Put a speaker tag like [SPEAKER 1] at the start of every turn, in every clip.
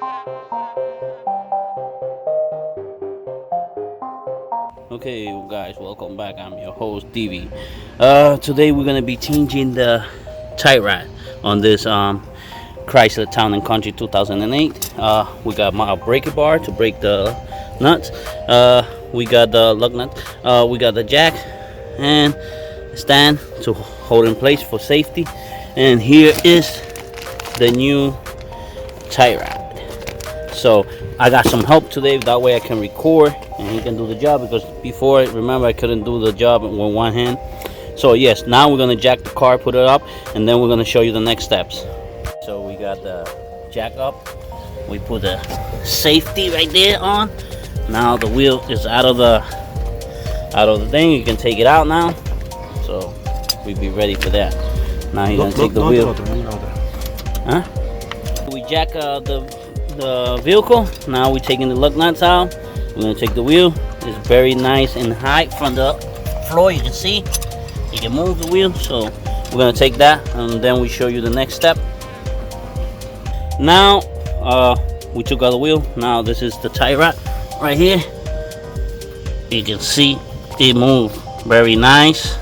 [SPEAKER 1] Okay, guys, welcome back. I'm your host, DV. Today we're gonna be changing the tie rod on this Chrysler Town and Country 2008. We got my breaker bar to break the nuts. We got the lug nut. We got the jack and stand to hold in place for safety. And here is the new tie rod. So I got some help today, that way I can record and he can do the job, because before, remember, I couldn't do the job with one hand. So yes, now we're gonna jack the car, put it up, and then we're gonna show you the next steps. So we got the jack up, we put the safety right there on. Now the wheel is out of the thing. You can take it out now, so we'll be ready for that. Now you're gonna take the wheel. Huh? We jack the vehicle. Now we're taking the lug nuts out. We're gonna take the wheel. It's very nice and high from the floor. You can see you can move the wheel. So we're gonna take that and then we show you the next step. Now we took out the wheel. Now this is the tie rod right here. You can see it move very nice.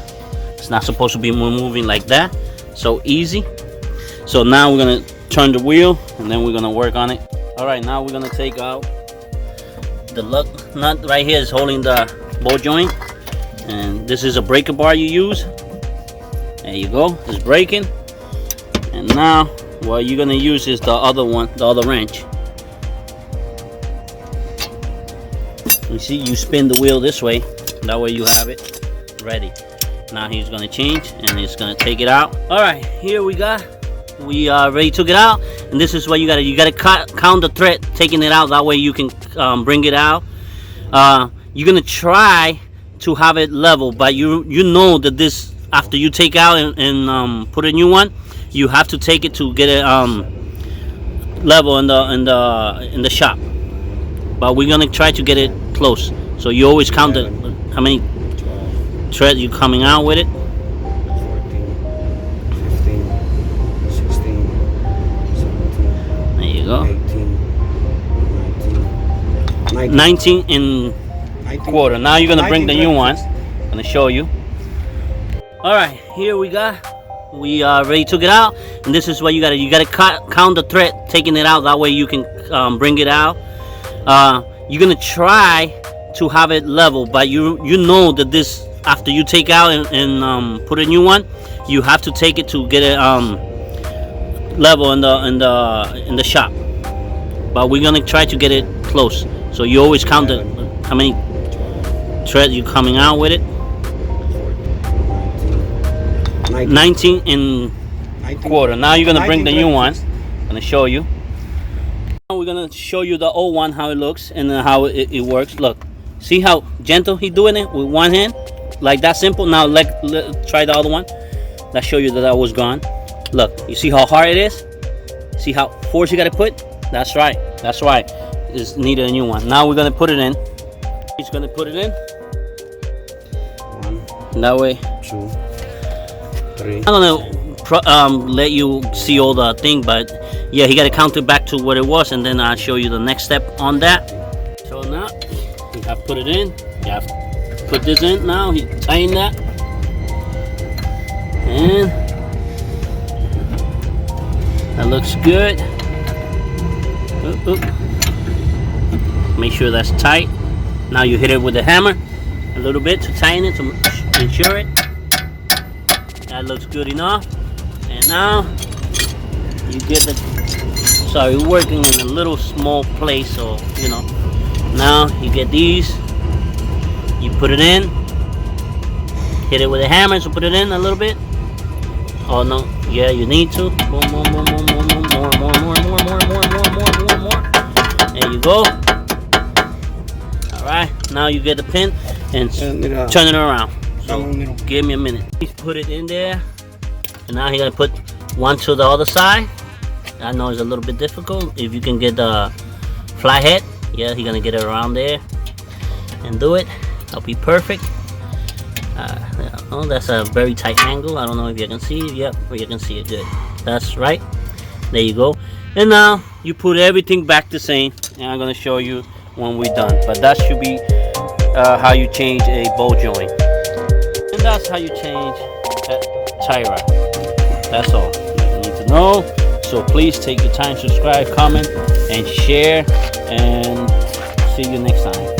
[SPEAKER 1] It's not supposed to be moving like that, so easy. So now we're gonna turn the wheel and then we're gonna work on it. All right, now we're gonna take out the lug nut right here. Is holding the ball joint, and this is a breaker bar you use. There you go, it's breaking. And now what you're gonna use is the other one, the other wrench. You see, you spin the wheel this way, that way you have it ready. Now he's gonna change and he's gonna take it out. All right, here we already took it out, and this is what you gotta count the thread taking it out, that way you can bring it out. You're gonna try to have it level, but you know that this, after you take out and put a new one, you have to take it to get it level in the shop. But we're gonna try to get it close, so you always count how many threads you coming out with it. 19 and quarter. Now you're gonna bring the new one. I'm gonna show you. All right, here we already took it out, and this is what you gotta count the thread taking it out, that way you can bring it out. You're gonna try to have it level, but you know that this, after you take out and put a new one, you have to take it to get it level in the shop. But we're gonna try to get it close, so you always count how many threads you coming out with it. 19 and quarter. Now you're gonna bring the new one. I'm gonna show you. Now we're gonna show you the old one, how it looks and how it works. Look, see how gentle he's doing it with one hand, like that simple. Now let's try the other one. Let's show you that was gone. Look, you see how hard it is? See how force you gotta put? That's right. It's needed a new one. Now we're gonna put it in. He's gonna put it in. 1. That way. 2. 3. I'm gonna let you see all the thing, but yeah, he gotta count it back to what it was, and then I'll show you the next step on that. So now you have to put it in. You have to put this in. Now he tighten that, and that looks good. Make sure that's tight. Now you hit it with a hammer a little bit to tighten it, to ensure it. That looks good enough. And now you get we're working in a little small place, so you know. Now you get these, you put it in, hit it with a hammer to put it in a little bit. Oh no, yeah, you need to. More. There you go. All right, now you get the pin and turn it around. So give me a minute. Please put it in there, and now you're gonna put one to the other side. I know it's a little bit difficult. If you can get the fly head, yeah, you're gonna get it around there and do it. That'll be perfect. Oh, that's a very tight angle. I don't know if you can see it. Yep, you can see it good. That's right. There you go. And now you put everything back the same, and I'm gonna show you when we're done. But that should be how you change a ball joint, and that's how you change a tie rod. That's all you need to know. So please take your time, subscribe, comment, and share, and see you next time.